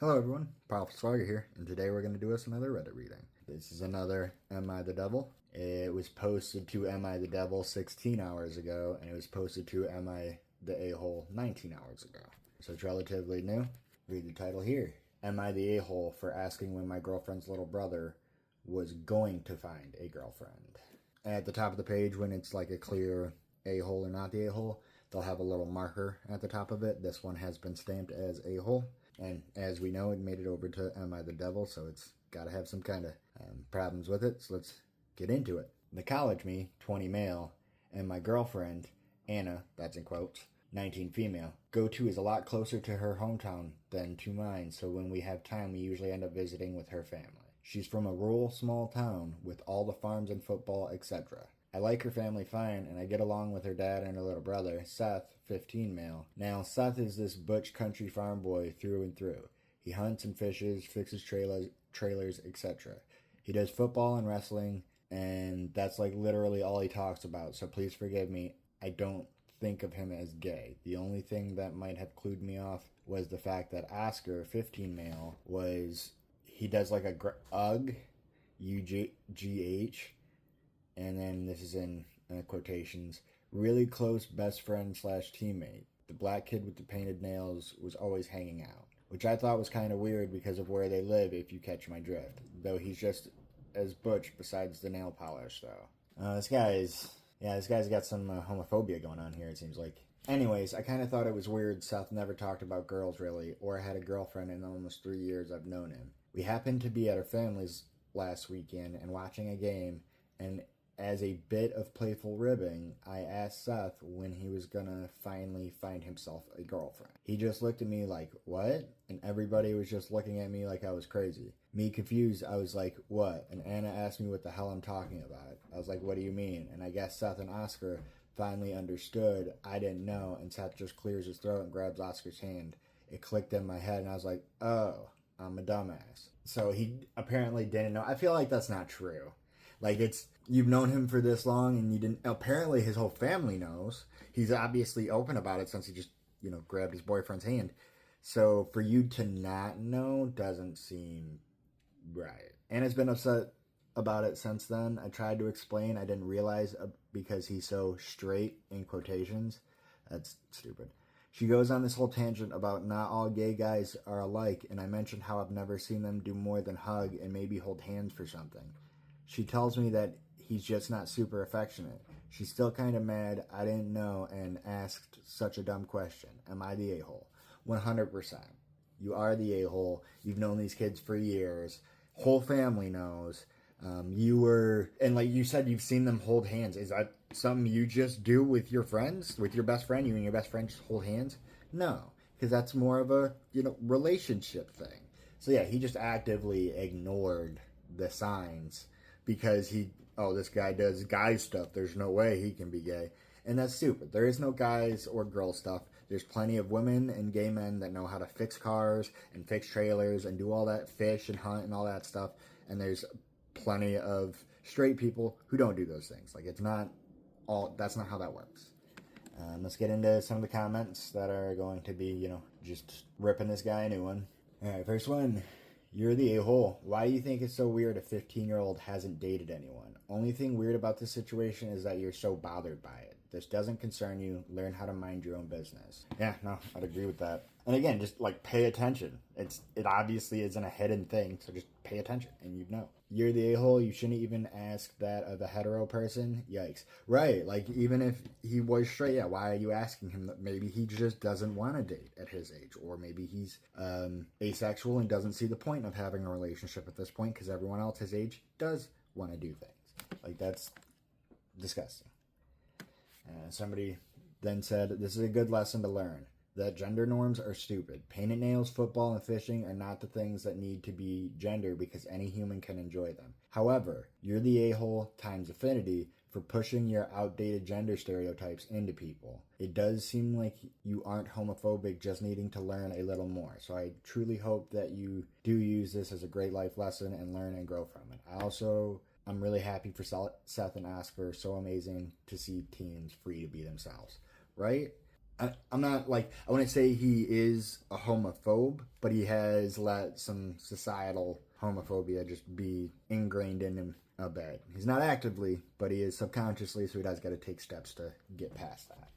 Hello everyone, Prophet Swagger here, and today we're going to do us another Reddit reading. This is another Am I the Devil? It was posted to Am I the Devil 16 hours ago, and it was posted to Am I the A-Hole 19 hours ago. So it's relatively new. Read the title here. Am I the A-Hole for asking when my girlfriend's little brother was going to find a girlfriend? At the top of the page, when it's like a clear A-Hole or not the A-Hole, they'll have a little marker at the top of it. This one has been stamped as A-Hole. And as we know, it made it over to Am I the Devil, so it's got to have some kind of problems with it. So let's get into it. The college me, 20 male, and my girlfriend, Anna, that's in quotes, 19 female. Go-to is a lot closer to her hometown than to mine, so when we have time, we usually end up visiting with her family. She's from a rural small town with all the farms and football, etc. I like her family fine, and I get along with her dad and her little brother, Seth, 15 male. Now, Seth is this butch country farm boy through and through. He hunts and fishes, fixes trailers, etc. He does football and wrestling, and that's like literally all he talks about, so please forgive me. I don't think of him as gay. The only thing that might have clued me off was the fact that Oscar, 15 male, he does like a UGH, UGH, and then this is in quotations, really close best friend slash teammate. The black kid with the painted nails was always hanging out, which I thought was kind of weird because of where they live, if you catch my drift. Though he's just as butch besides the nail polish, though. This guy's got some homophobia going on here, it seems like. Anyways, I kind of thought it was weird Seth never talked about girls, really, or had a girlfriend in the almost 3 years I've known him. We happened to be at our family's last weekend and watching a game, and as a bit of playful ribbing, I asked Seth when he was gonna finally find himself a girlfriend. He just looked at me like, what? And everybody was just looking at me like I was crazy. Me confused, I was like, what? And Anna asked me what the hell I'm talking about. I was like, what do you mean? And I guess Seth and Oscar finally understood. I didn't know, and Seth just clears his throat and grabs Oscar's hand. It clicked in my head, and I was like, oh, I'm a dumbass. So he apparently didn't know. I feel like that's not true. Like, you've known him for this long and you didn't, apparently his whole family knows. He's obviously open about it since he just, grabbed his boyfriend's hand. So for you to not know doesn't seem right. Anna's been upset about it since then. I tried to explain. I didn't realize because he's so straight, in quotations. That's stupid. She goes on this whole tangent about not all gay guys are alike, and I mentioned how I've never seen them do more than hug and maybe hold hands for something. She tells me that he's just not super affectionate. She's still kind of mad I didn't know and asked such a dumb question. Am I the a-hole? 100%. You are the a-hole. You've known these kids for years. Whole family knows. And like you said, you've seen them hold hands. Is that something you just do with your friends? With your best friend? You and your best friend just hold hands? No, because that's more of a, relationship thing. So yeah, he just actively ignored the signs because this guy does guy stuff. There's no way he can be gay. And that's stupid. There is no guys or girl stuff. There's plenty of women and gay men that know how to fix cars and fix trailers and do all that, fish and hunt and all that stuff. And there's plenty of straight people who don't do those things. Like, that's not how that works. Let's get into some of the comments that are going to be, just ripping this guy a new one. All right, first one. You're the a-hole. Why do you think it's so weird a 15-year-old hasn't dated anyone? Only thing weird about this situation is that you're so bothered by it. This doesn't concern you. Learn how to mind your own business. Yeah, no, I'd agree with that. And again, just pay attention. It obviously isn't a hidden thing, so just pay attention and you'd know. You're the a-hole. You shouldn't even ask that of a hetero person. Yikes. Right, even if he was straight, yeah, why are you asking him that? Maybe he just doesn't want to date at his age, or maybe he's asexual and doesn't see the point of having a relationship at this point because everyone else his age does want to do things. That's disgusting. Somebody then said, this is a good lesson to learn. That gender norms are stupid. Painted nails, football, and fishing are not the things that need to be gender because any human can enjoy them. However, you're the a-hole times affinity for pushing your outdated gender stereotypes into people. It does seem like you aren't homophobic, just needing to learn a little more. So I truly hope that you do use this as a great life lesson and learn and grow from it. I'm really happy for Seth and Oscar. So amazing to see teens free to be themselves. Right? I'm not like, I wouldn't say he is a homophobe, but he has let some societal homophobia just be ingrained in him a bit. He's not actively, but he is subconsciously, so he does got to take steps to get past that.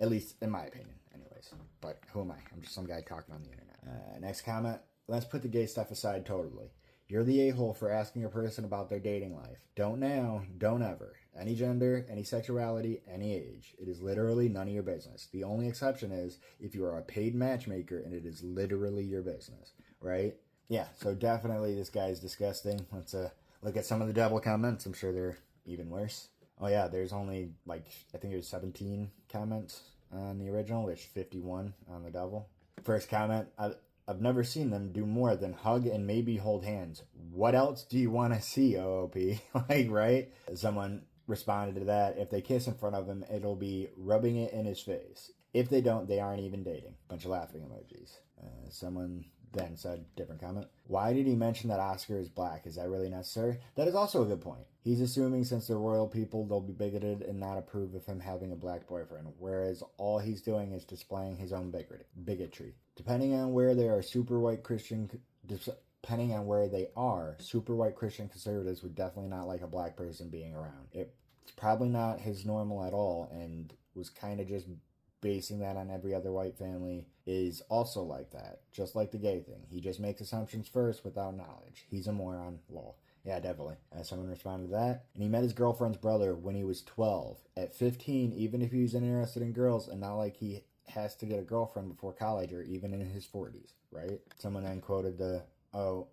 At least in my opinion, anyways. But who am I? I'm just some guy talking on the internet. Next comment. Let's put the gay stuff aside totally. You're the a-hole for asking a person about their dating life. Don't now, don't ever. Any gender, any sexuality, any age. It is literally none of your business. The only exception is if you are a paid matchmaker and it is literally your business, right? Yeah, so definitely this guy's disgusting. Let's look at some of the double comments. I'm sure they're even worse. Oh yeah, there's only like, I think there's 17 comments on the original. There's 51 on the double. First comment, I've never seen them do more than hug and maybe hold hands. What else do you want to see, OOP? Like, right? Someone responded to that. If they kiss in front of him, it'll be rubbing it in his face. If they don't, they aren't even dating. Bunch of laughing emojis. Someone then said, different comment. Why did he mention that Oscar is black? Is that really necessary? That is also a good point. He's assuming since they're royal people, they'll be bigoted and not approve of him having a black boyfriend, whereas all he's doing is displaying his own bigotry. Depending on where they are, super white Christian conservatives would definitely not like a black person being around. It's probably not his normal at all, and was kind of just basing that on every other white family is also like that, just like the gay thing. He just makes assumptions first without knowledge. He's a moron, lol. Yeah, definitely. Someone responded to that. And he met his girlfriend's brother when he was 12. At 15, even if he was interested in girls, and not like he has to get a girlfriend before college or even in his 40s, right? Someone then quoted or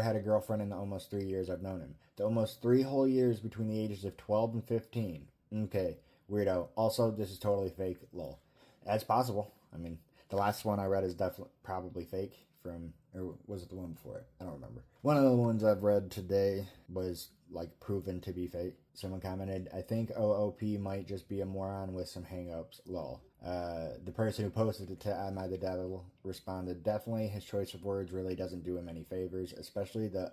had a girlfriend in the almost 3 years I've known him. The almost 3 whole years between the ages of 12 and 15. Okay, weirdo. Also, this is totally fake, lol. That's possible. I mean, the last one I read is definitely probably fake from, or was it the one before it? I don't remember. One of the ones I've read today was like proven to be fake. Someone commented, I think OOP might just be a moron with some hangups, lol. The person who posted it to Am I the Devil responded, definitely his choice of words really doesn't do him any favors, especially the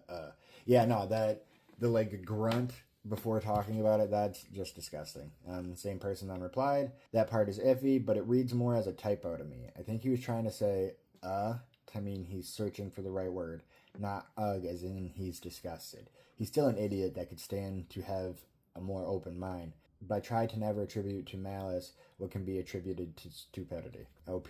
like grunt before talking about it. That's just disgusting. Same person then replied, that part is iffy, but it reads more as a typo to me. I think he was trying to say to mean he's searching for the right word, not ugh as in he's disgusted. He's still an idiot that could stand to have a more open mind, but I try to never attribute to malice what can be attributed to stupidity. OP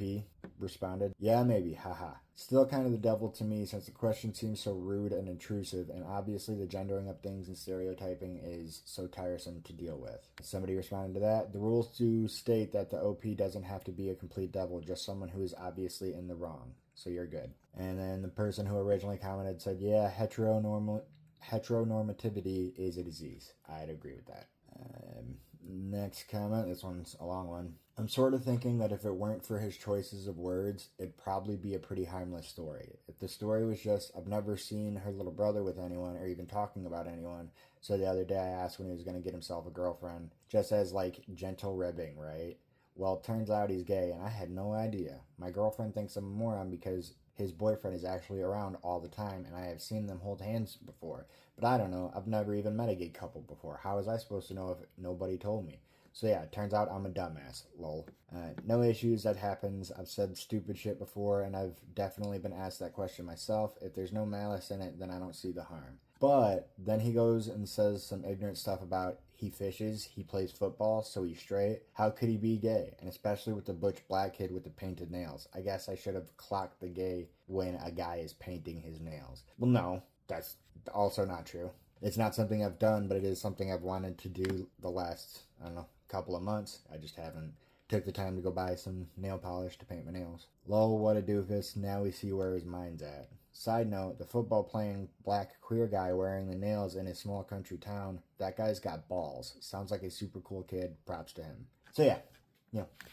responded, yeah, maybe, haha. Still kind of the devil to me since the question seems so rude and intrusive, and obviously the gendering of things and stereotyping is so tiresome to deal with. Somebody responded to that, the rules do state that the OP doesn't have to be a complete devil, just someone who is obviously in the wrong. So you're good. And then the person who originally commented said, yeah, heteronormativity is a disease. I'd agree with that. Next comment, this one's a long one. I'm sort of thinking that if it weren't for his choices of words, it'd probably be a pretty harmless story. If the story was just, I've never seen her little brother with anyone or even talking about anyone, so the other day I asked when he was going to get himself a girlfriend, just as like gentle ribbing, right? Well, it turns out he's gay, and I had no idea. My girlfriend thinks I'm a moron because his boyfriend is actually around all the time, and I have seen them hold hands before. But I don't know, I've never even met a gay couple before. How was I supposed to know if nobody told me? So yeah, it turns out I'm a dumbass, lol. No issues, that happens. I've said stupid shit before, and I've definitely been asked that question myself. If there's no malice in it, then I don't see the harm. But then he goes and says some ignorant stuff about he fishes, he plays football, so he's straight. How could he be gay? And especially with the butch black kid with the painted nails. I guess I should have clocked the gay when a guy is painting his nails. Well, no, that's also not true. It's not something I've done, but it is something I've wanted to do the last, I don't know, couple of months. I just haven't took the time to go buy some nail polish to paint my nails. Lol, what a doofus. Now we see where his mind's at. Side note, the football playing black queer guy wearing the nails in his small country town, that guy's got balls. Sounds like a super cool kid. Props to him. So yeah,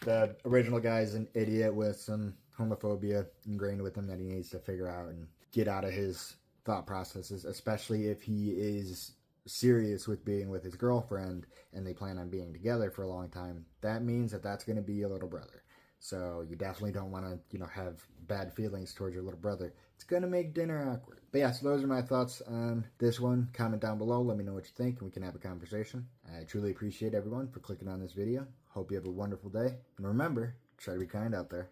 the original guy's an idiot with some homophobia ingrained with him that he needs to figure out and get out of his thought processes, especially if he is serious with being with his girlfriend and they plan on being together for a long time. That means that that's going to be your little brother. So you definitely don't want to, have bad feelings towards your little brother. It's going to make dinner awkward. But yeah, so those are my thoughts on this one. Comment down below. Let me know what you think and we can have a conversation. I truly appreciate everyone for clicking on this video. Hope you have a wonderful day. And remember, Try to be kind out there.